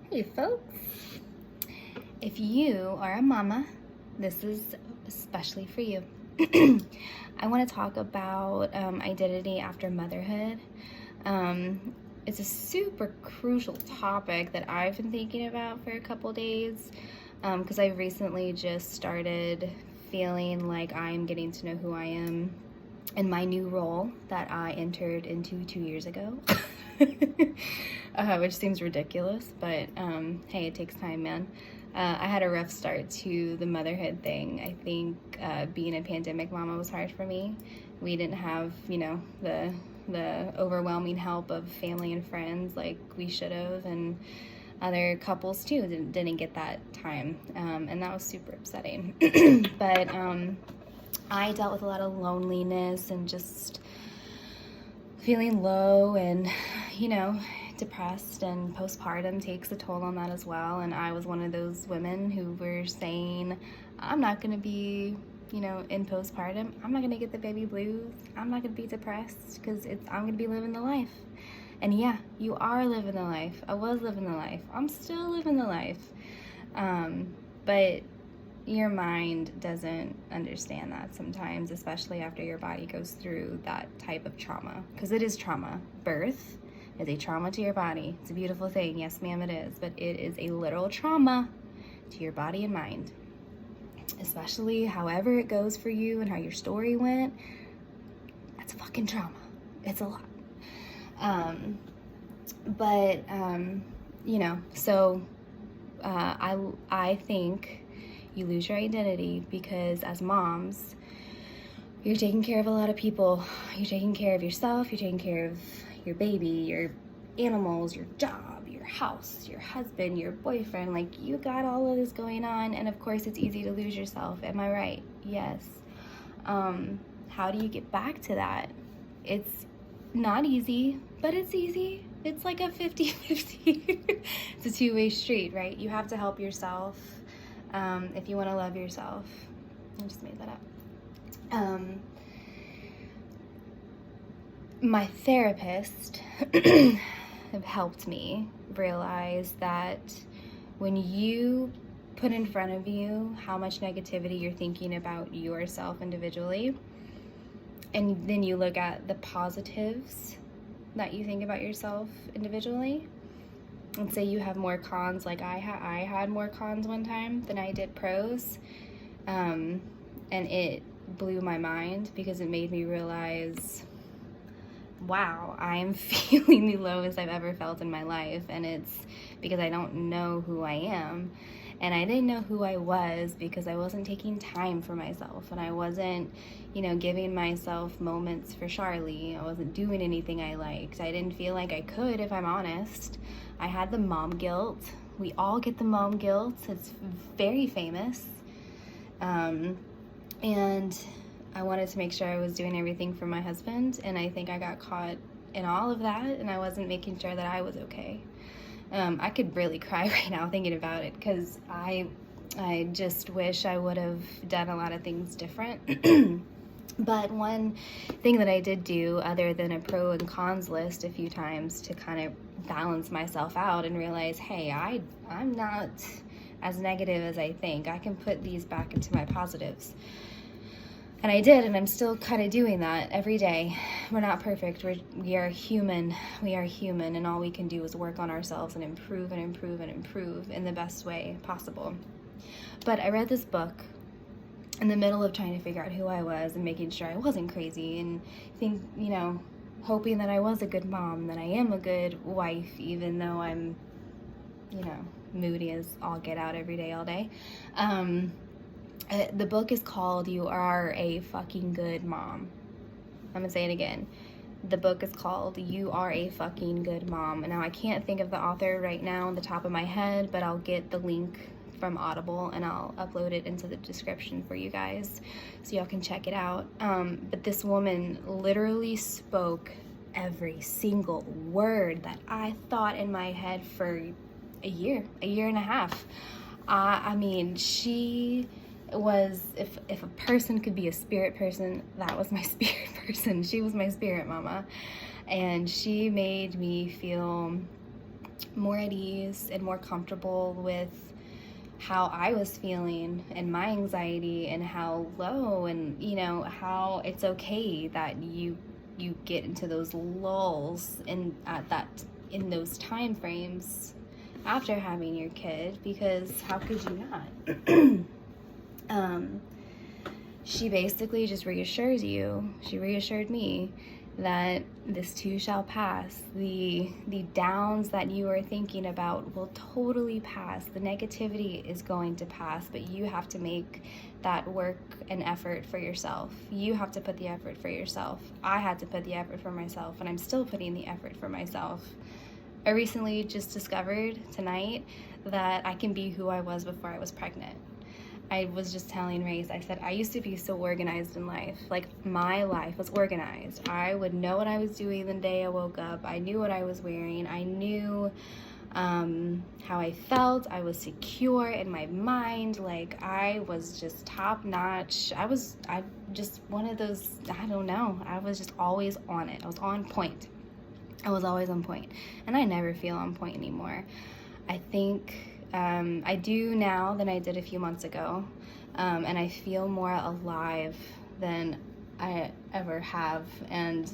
Hey folks, if you are a mama, this is especially for you. I want to talk about identity after motherhood. It's a super crucial topic that I've been thinking about for a couple days because I've recently just started feeling like I'm getting to know who I am in my new role that I entered into 2 years ago. Which seems ridiculous, but hey, it takes time, man. I had a rough start to the motherhood thing. I think being a pandemic mama was hard for me. We didn't have, the overwhelming help of family and friends like we should have, and other couples too didn't get that time, and that was super upsetting. But I dealt with a lot of loneliness and just feeling low and, depressed, and postpartum takes a toll on that as well. And I was one of those women who were saying, I'm not going to be, in postpartum, I'm not going to get the baby blues. I'm not going to be depressed because I'm going to be living the life. And yeah, you are living the life. I was living the life. I'm still living the life. But your mind doesn't understand that sometimes, especially after your body goes through that type of trauma, because it is trauma. Birth is a trauma to your body. It's a beautiful thing. Yes, ma'am, it is. But it is a literal trauma to your body and mind, especially however it goes for you and how your story went. That's a fucking trauma. It's a lot. So I think you lose your identity because as moms, you're taking care of a lot of people. You're taking care of yourself, you're taking care of your baby, your animals, your job, your house, your husband, your boyfriend. Like, you got all of this going on, and of course it's easy to lose yourself. Am I right? Yes. How do you get back to that? It's not easy, but it's easy. It's like a 50-50. It's a two-way street, right? You have to help yourself if you want to love yourself. I just made that up. My therapist have helped me realize that when you put in front of you how much negativity you're thinking about yourself individually, and then you look at the positives that you think about yourself individually, and say you have more cons, like I had more cons one time than I did pros, and it blew my mind because it made me realize, wow, I am feeling the lowest I've ever felt in my life, and it's because I don't know who I am. And I didn't know who I was because I wasn't taking time for myself, and I wasn't, giving myself moments for Charlie. I wasn't doing anything I liked. I didn't feel like I could, if I'm honest. I had the mom guilt. We all get the mom guilt. It's very famous. And I wanted to make sure I was doing everything for my husband, and I think I got caught in all of that, and I wasn't making sure that I was okay. I could really cry right now thinking about it, because I just wish I would have done a lot of things different. But one thing that I did do, other than a pro and cons list a few times to kind of balance myself out and realize, hey, I'm not as negative as I think. I can put these back into my positives. And I did, and I'm still kind of doing that every day. We're not perfect. We are human. We are human, and all we can do is work on ourselves and improve and improve and improve in the best way possible. But I read this book in the middle of trying to figure out who I was and making sure I wasn't crazy, and hoping that I was a good mom, that I am a good wife, even though I'm, moody as all get out every day, all day. The book is called You Are a Fucking Good Mom. I'm gonna say it again. The book is called You Are a Fucking Good Mom. And now I can't think of the author right now on the top of my head, but I'll get the link from Audible and I'll upload it into the description for you guys so y'all can check it out. But this woman literally spoke every single word that I thought in my head for a year and a half. I mean, she was, if a person could be a spirit person, that was my spirit person. She was my spirit mama, and she made me feel more at ease and more comfortable with how I was feeling and my anxiety and how low, and how it's okay that you get into those lulls in those time frames after having your kid, because how could you not? She basically just reassures you. She reassured me that this too shall pass. The downs that you are thinking about will totally pass. The negativity is going to pass, but you have to make that work and effort for yourself. You have to put the effort for yourself. I had to put the effort for myself, and I'm still putting the effort for myself. I recently just discovered tonight that I can be who I was before I was pregnant. I was just telling Race, I said, I used to be so organized in life. Like, my life was organized. I would know what I was doing the day I woke up. I knew what I was wearing. I knew how I felt. I was secure in my mind. Like, I was just top notch. I just one of those, I don't know. I was just always on it. I was on point. I was always on point. And I never feel on point anymore. I think I do now than I did a few months ago, and I feel more alive than I ever have, and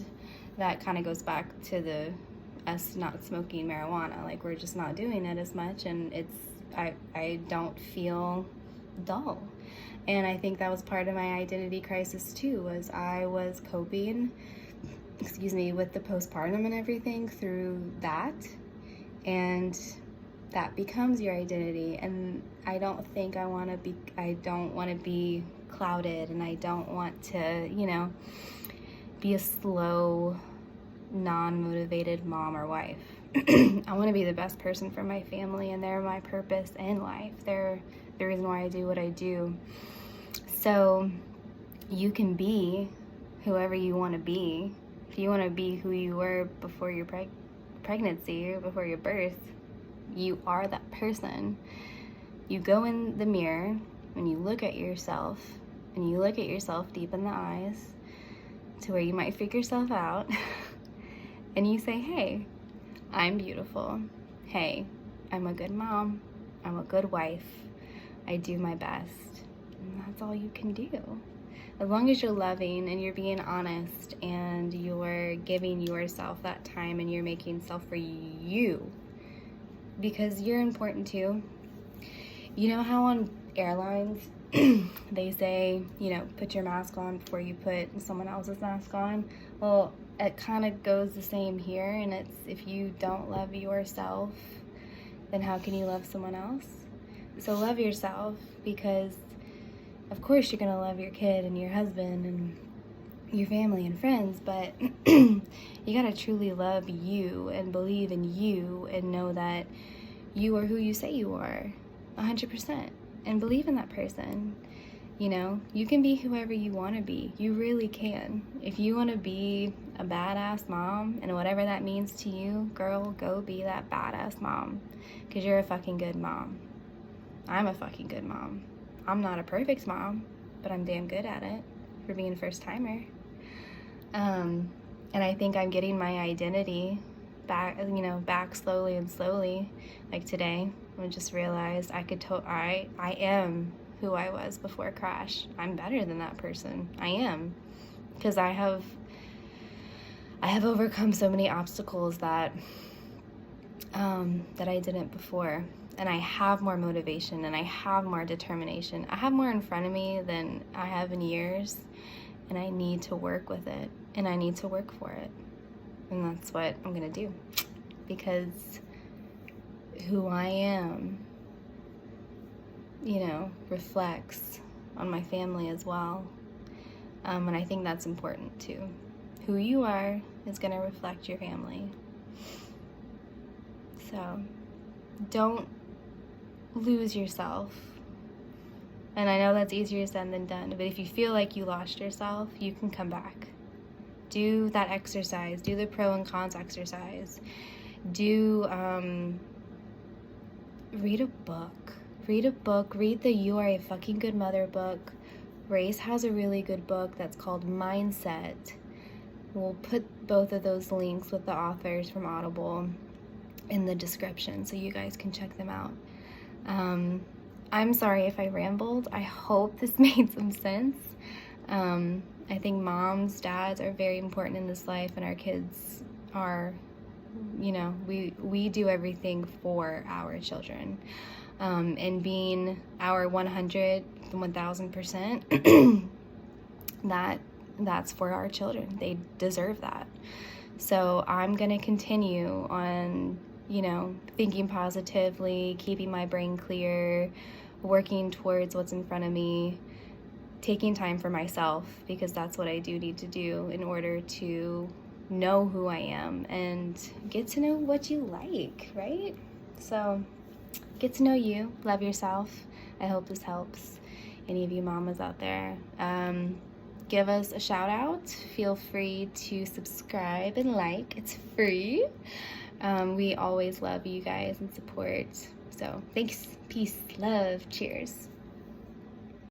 that kind of goes back to us not smoking marijuana. Like, we're just not doing it as much, and I don't feel dull. And I think that was part of my identity crisis too, was I was coping, with the postpartum and everything through that, and that becomes your identity. And I don't think I don't want to be clouded, and I don't want to, be a slow, non-motivated mom or wife. I want to be the best person for my family, and they're my purpose in life. They're the reason why I do what I do. So you can be whoever you want to be. If you want to be who you were before your pregnancy or before your birth, you are that person. You go in the mirror and you look at yourself, and you look at yourself deep in the eyes to where you might freak yourself out and you say, hey, I'm beautiful. Hey, I'm a good mom. I'm a good wife. I do my best. And that's all you can do. As long as you're loving and you're being honest and you're giving yourself that time and you're making stuff for you, because you're important too. You know how on airlines they say, put your mask on before you put someone else's mask on? Well, it kind of goes the same here, and it's, if you don't love yourself, then how can you love someone else? So love yourself, because of course you're gonna love your kid and your husband and your family and friends, but you gotta truly love you and believe in you and know that you are who you say you are 100%, and believe in that person. You can be whoever you want to be. You really can. If you want to be a badass mom, and whatever that means to you, girl, go be that badass mom, because you're a fucking good mom. I'm a fucking good mom. I'm not a perfect mom, but I'm damn good at it for being a first timer. And I think I'm getting my identity back, back slowly and slowly. Like today, I just realized I am who I was before Crash. I'm better than that person. I am, because I have overcome so many obstacles that I didn't before. And I have more motivation, and I have more determination. I have more in front of me than I have in years, and I need to work with it, and I need to work for it. And that's what I'm gonna do, because who I am, reflects on my family as well. And I think that's important too. Who you are is gonna reflect your family. So don't lose yourself. And I know that's easier said than done, but if you feel like you lost yourself, you can come back. Do that exercise. Do the pro and cons exercise. Read a book. Read the You Are a Fucking Good Mother book. Race has a really good book that's called Mindset. We'll put both of those links with the authors from Audible in the description so you guys can check them out. I'm sorry if I rambled. I hope this made some sense. I think moms, dads are very important in this life, and our kids are, you know, we do everything for our children. And being our 1000%, that's for our children. They deserve that. So I'm going to continue on, you know, thinking positively, keeping my brain clear, working towards what's in front of me, taking time for myself, because that's what I do need to do in order to know who I am and get to know what you like, right? So get to know you, love yourself. I hope this helps any of you mamas out there. Give us a shout out. Feel free to subscribe and like. It's free. We always love you guys and support. So thanks, peace, love, cheers.